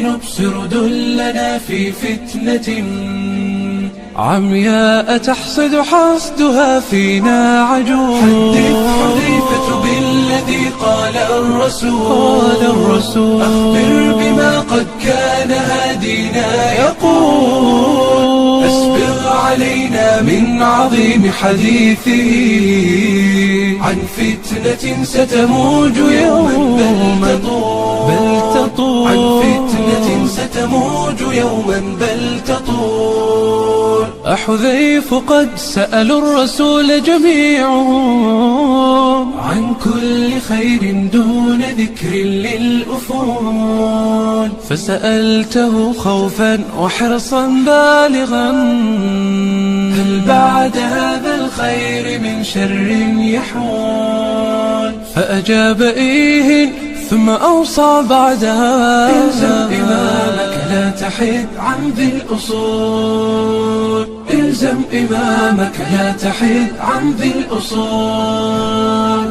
نبصر دلنا في فتنة عمياء تحصد حصدها فينا عجوز. حدث حذيفة بالذي قال الرسول أخبر بما قد كان هادينا يقول. أسبغ علينا من عظيم حديثه عن فتنة ستموج يوما بل تطول. عن فتنة ستموج يوما بل تطول. أحذيف قد سألوا الرسول جميعهم عن كل خير دون ذكر للأفول. فسألته خوفا وحرصا بالغا هل بعد هذا الخير من شر يحول. فأجاب إيه ثم أوصى بعدها إلزم إمامك لا تحد عن ذي الأصول. إلزم إمامك لا تحد عن ذي الأصول.